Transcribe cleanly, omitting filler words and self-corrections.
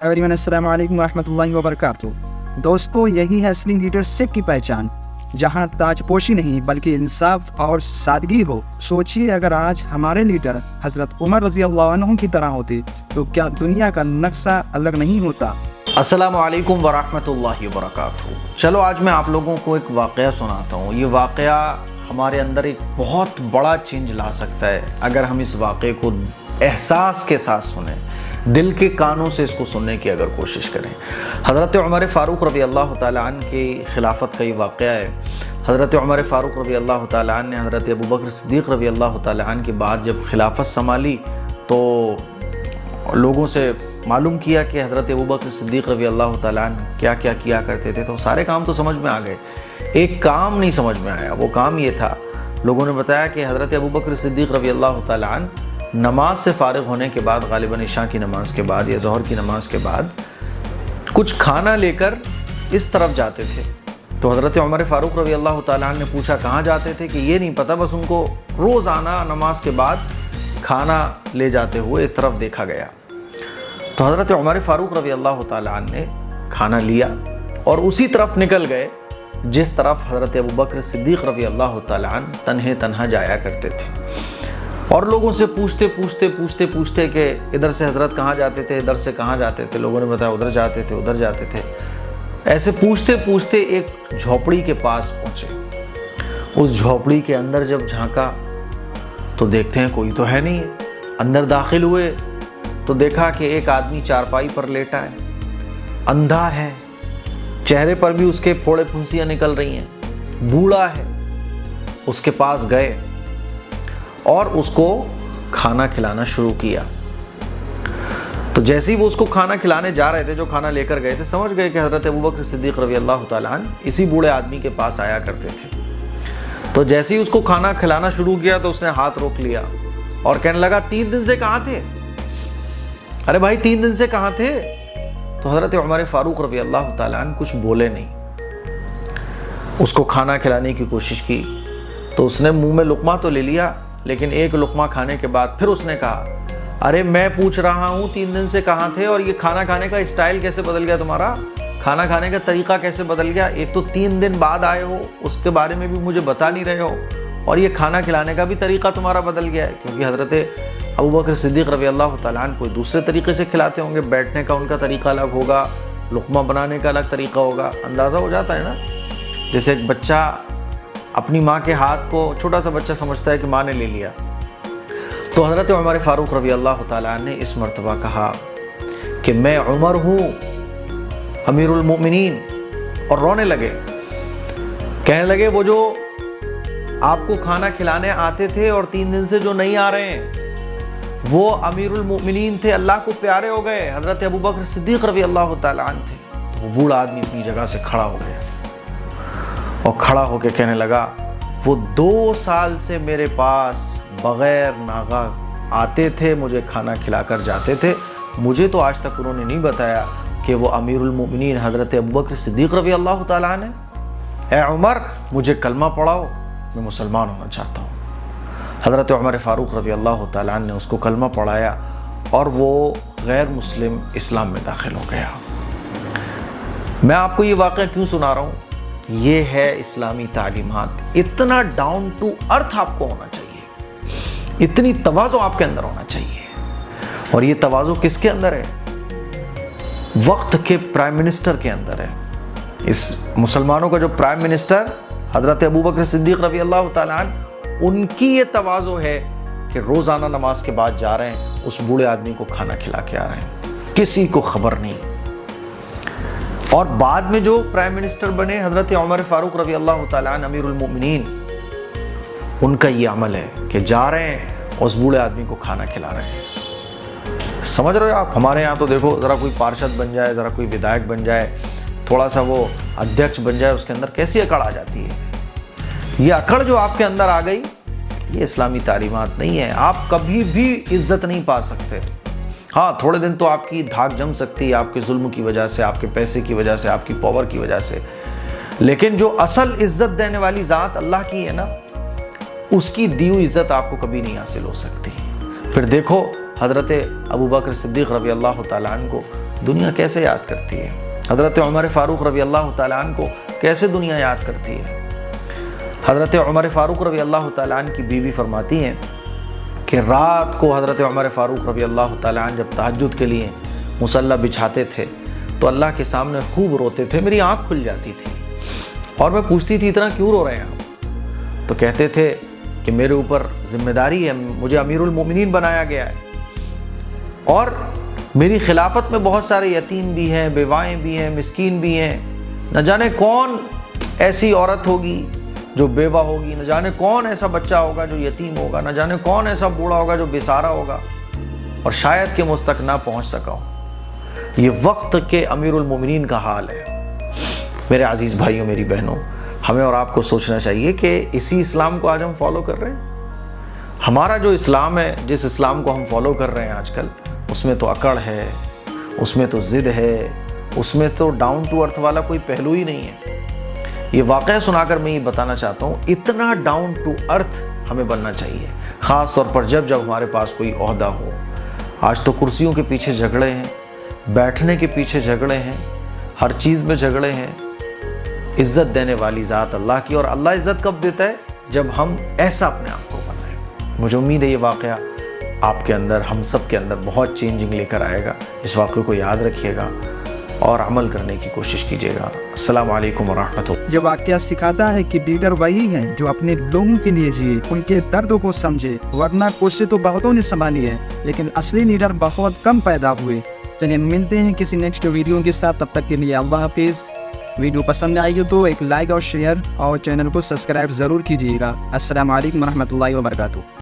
Everyone السلام علیکم ورحمۃ اللہ وبرکاتہ۔ دوستو، یہی ہے اصلی لیڈرشپ کی پہچان، جہاں تاج پوشی نہیں بلکہ انصاف اور سادگی ہو۔ سوچیے اگر آج ہمارے لیڈر حضرت عمر رضی اللہ عنہ کی طرح ہوتے تو کیا دنیا کا نقشہ الگ نہیں ہوتا؟ السلام علیکم ورحمۃ اللہ وبرکاتہ۔ چلو آج میں آپ لوگوں کو ایک واقعہ سناتا ہوں۔ یہ واقعہ ہمارے اندر ایک بہت بڑا چینج لا سکتا ہے اگر ہم اس واقعے کو احساس کے ساتھ سنیں، دل کے کانوں سے اس کو سننے کی اگر کوشش کریں۔ حضرت عمر فاروق رضی اللہ تعالیٰ عنہ کی خلافت کا یہ واقعہ ہے۔ حضرت عمر فاروق رضی اللہ تعالیٰ عنہ نے حضرت ابو بکر صدیق رضی اللہ تعالیٰ عنہ کے بعد جب خلافت سنبھالی تو لوگوں سے معلوم کیا کہ حضرت ابو بکر صدیق رضی اللہ تعالیٰ عنہ کیا کیا کیا کرتے تھے، تو سارے کام تو سمجھ میں آ گئے، ایک کام نہیں سمجھ میں آیا۔ وہ کام یہ تھا، لوگوں نے بتایا کہ حضرت ابو بکر صدیق رضی اللہ تعالیٰ عنہ نماز سے فارغ ہونے کے بعد، غالباً عشاء کی نماز کے بعد یا ظہر کی نماز کے بعد، کچھ کھانا لے کر اس طرف جاتے تھے۔ تو حضرت عمر فاروق رضی اللہ تعالیٰ عنہ نے پوچھا کہاں جاتے تھے، کہ یہ نہیں پتہ، بس ان کو روزانہ نماز کے بعد کھانا لے جاتے ہوئے اس طرف دیکھا گیا۔ تو حضرت عمر فاروق رضی اللہ تعالیٰ عنہ نے کھانا لیا اور اسی طرف نکل گئے جس طرف حضرت ابو بکر صدیق رضی اللہ تعالیٰ عنہ تنہا جایا کرتے تھے۔ اور لوگوں سے پوچھتے کہ ادھر سے حضرت کہاں جاتے تھے، ادھر سے کہاں جاتے تھے، لوگوں نے بتایا ادھر جاتے تھے۔ ایسے پوچھتے ایک جھوپڑی کے پاس پہنچے۔ اس جھوپڑی کے اندر جب جھانکا تو دیکھتے ہیں کوئی تو ہے نہیں۔ اندر داخل ہوئے تو دیکھا کہ ایک آدمی چارپائی پر لیٹا ہے، اندھا ہے، چہرے پر بھی اس کے پھوڑے پھنسیاں نکل رہی ہیں، بوڑھا ہے۔ اس کے پاس گئے اور اس کو کھانا کھلانا شروع کیا۔ تو جیسے ہی وہ اس کو کھانا کھلانے جا رہے تھے، جو کھانا لے کر گئے تھے، سمجھ گئے کہ حضرت ابو بکر صدیق رضی اللہ تعالیٰ عنہ اسی بوڑھے آدمی کے پاس آیا کرتے تھے۔ تو جیسے ہی اس کو کھانا کھلانا شروع کیا تو اس نے ہاتھ روک لیا اور کہنے لگا 3 دن سے کہاں تھے؟ ارے بھائی 3 دن سے کہاں تھے؟ تو حضرت عمر فاروق رضی اللہ تعالیٰ عنہ کچھ بولے نہیں۔ اس کو کھانا کھلانے کی کوشش کی تو اس نے منہ میں لقمہ تو لے لیا، لیکن ایک لقمہ کھانے کے بعد پھر اس نے کہا ارے میں پوچھ رہا ہوں 3 دن سے کہاں تھے، اور یہ کھانا کھانے کا اسٹائل کیسے بدل گیا تمہارا؟ کھانا کھانے کا طریقہ کیسے بدل گیا؟ ایک تو 3 دن بعد آئے ہو، اس کے بارے میں بھی مجھے بتا نہیں رہے ہو، اور یہ کھانا کھلانے کا بھی طریقہ تمہارا بدل گیا ہے۔ کیونکہ حضرت ابو بکر صدیق رضی اللہ تعالیٰ عنہ کوئی دوسرے طریقے سے کھلاتے ہوں گے، بیٹھنے کا ان کا طریقہ الگ ہوگا، لقمہ بنانے کا الگ طریقہ ہوگا۔ اندازہ ہو جاتا ہے نا، جیسے ایک بچہ اپنی ماں کے ہاتھ کو، چھوٹا سا بچہ سمجھتا ہے کہ ماں نے لے لیا۔ تو حضرت عمر فاروق رضی اللہ تعالیٰ عنہ نے اس مرتبہ کہا کہ میں عمر ہوں، امیر المؤمنین، اور رونے لگے۔ کہنے لگے وہ جو آپ کو کھانا کھلانے آتے تھے اور 3 دن سے جو نہیں آ رہے ہیں، وہ امیر المؤمنین تھے، اللہ کو پیارے ہو گئے، حضرت ابو بکر صدیق رضی اللہ تعالیٰ عنہ تھے۔ تو وہ بوڑھا آدمی اپنی جگہ سے کھڑا ہو گیا اور کھڑا ہو کے کہنے لگا وہ 2 سال سے میرے پاس بغیر ناغہ آتے تھے، مجھے کھانا کھلا کر جاتے تھے، مجھے تو آج تک انہوں نے نہیں بتایا کہ وہ امیر المؤمنین حضرت ابو بکر صدیق رضی اللہ تعالیٰ عنہ۔ اے عمر، مجھے کلمہ پڑھاؤ، میں مسلمان ہونا چاہتا ہوں۔ حضرت عمر فاروق رضی اللہ تعالیٰ عنہ نے اس کو کلمہ پڑھایا اور وہ غیر مسلم اسلام میں داخل ہو گیا۔ میں آپ کو یہ واقعہ کیوں سنا رہا ہوں؟ یہ ہے اسلامی تعلیمات۔ اتنا ڈاؤن ٹو ارتھ آپ کو ہونا چاہیے، اتنی تواضع آپ کے اندر ہونا چاہیے۔ اور یہ تواضع کس کے اندر ہے؟ وقت کے پرائم منسٹر کے اندر ہے۔ اس مسلمانوں کا جو پرائم منسٹر حضرت ابو بکر صدیق رضی اللہ تعالیٰ عنہ، ان کی یہ تواضع ہے کہ روزانہ نماز کے بعد جا رہے ہیں، اس بوڑھے آدمی کو کھانا کھلا کے آ رہے ہیں، کسی کو خبر نہیں۔ اور بعد میں جو پرائم منسٹر بنے حضرت عمر فاروق رضی اللہ تعالیٰ عنہ امیر المؤمنین، ان کا یہ عمل ہے کہ جا رہے ہیں اس بوڑھے آدمی کو کھانا کھلا رہے ہیں۔ سمجھ رہے ہو آپ؟ ہمارے یہاں تو دیکھو، ذرا کوئی پارشد بن جائے، ذرا کوئی ودھایک بن جائے، تھوڑا سا وہ ادھیکش بن جائے، اس کے اندر کیسی اکڑ آ جاتی ہے۔ یہ اکڑ جو آپ کے اندر آ گئی، یہ اسلامی تعلیمات نہیں ہے۔ آپ کبھی بھی عزت نہیں پا سکتے۔ ہاں، تھوڑے دن تو آپ کی دھاک جم سکتی ہے، آپ کے ظلم کی وجہ سے، آپ کے پیسے کی وجہ سے، آپ کی پاور کی وجہ سے، لیکن جو اصل عزت دینے والی ذات اللہ کی ہے نا، اس کی دی ہوئی عزت آپ کو کبھی نہیں حاصل ہو سکتی۔ پھر دیکھو حضرت ابو بکر صدیق رضی اللہ تعالیٰ عنہ کو دنیا کیسے یاد کرتی ہے، حضرت عمر فاروق رضی اللہ تعالیٰ عنہ کو کیسے دنیا یاد کرتی ہے۔ حضرت عمر فاروق رضی اللہ تعالیٰ عنہ کی بیوی فرماتی ہیں کہ رات کو حضرت عمر فاروق رضی اللہ تعالیٰ عنہ جب تہجد کے لیے مصلی بچھاتے تھے تو اللہ کے سامنے خوب روتے تھے، میری آنکھ کھل جاتی تھی اور میں پوچھتی تھی اتنا کیوں رو رہے ہیں آپ؟ تو کہتے تھے کہ میرے اوپر ذمہ داری ہے، مجھے امیر المومنین بنایا گیا ہے، اور میری خلافت میں بہت سارے یتیم بھی ہیں، بیوائیں بھی ہیں، مسکین بھی ہیں، نہ جانے کون ایسی عورت ہوگی جو بیوہ ہوگی، نہ جانے کون ایسا بچہ ہوگا جو یتیم ہوگا، نہ جانے کون ایسا بوڑھا ہوگا جو بے سہارا ہوگا اور شاید کہ مجھ تک نہ پہنچ سکا ہو۔ یہ وقت کے امیر المومنین کا حال ہے۔ میرے عزیز بھائیوں، میری بہنوں، ہمیں اور آپ کو سوچنا چاہیے کہ اسی اسلام کو آج ہم فالو کر رہے ہیں۔ ہمارا جو اسلام ہے، جس اسلام کو ہم فالو کر رہے ہیں آج کل، اس میں تو اکڑ ہے، اس میں تو ضد ہے، اس میں تو ڈاؤن ٹو ارتھ والا کوئی پہلو ہی نہیں ہے۔ یہ واقعہ سنا کر میں یہ بتانا چاہتا ہوں، اتنا ڈاؤن ٹو ارتھ ہمیں بننا چاہیے، خاص طور پر جب ہمارے پاس کوئی عہدہ ہو۔ آج تو کرسیوں کے پیچھے جھگڑے ہیں، بیٹھنے کے پیچھے جھگڑے ہیں، ہر چیز میں جھگڑے ہیں۔ عزت دینے والی ذات اللہ کی، اور اللہ عزت کب دیتا ہے؟ جب ہم ایسا اپنے آپ کو بنائیں۔ مجھے امید ہے یہ واقعہ آپ کے اندر، ہم سب کے اندر بہت چینجنگ لے کر آئے گا۔ اس واقعے کو یاد رکھیے گا اور عمل کرنے کی کوشش کیجیے گا۔ السلام علیکم ورحمۃ اللہ۔ یہ واقعہ سکھاتا ہے کہ لیڈر وہی ہے جو اپنے لوگوں کے لیے جیے، ان کے دردوں کو سمجھے، ورنہ کوشش تو بہتوں نے سنبھالی ہے لیکن اصلی لیڈر بہت کم پیدا ہوئے۔ چلیے ملتے ہیں کسی نیکسٹ ویڈیو کے ساتھ، تب تک کے لیے اللہ حافظ۔ ویڈیو پسند آئی ہو تو ایک لائک اور شیئر اور چینل کو سبسکرائب ضرور کیجیے گا۔ السلام علیکم ورحمۃ اللہ وبرکاتہ۔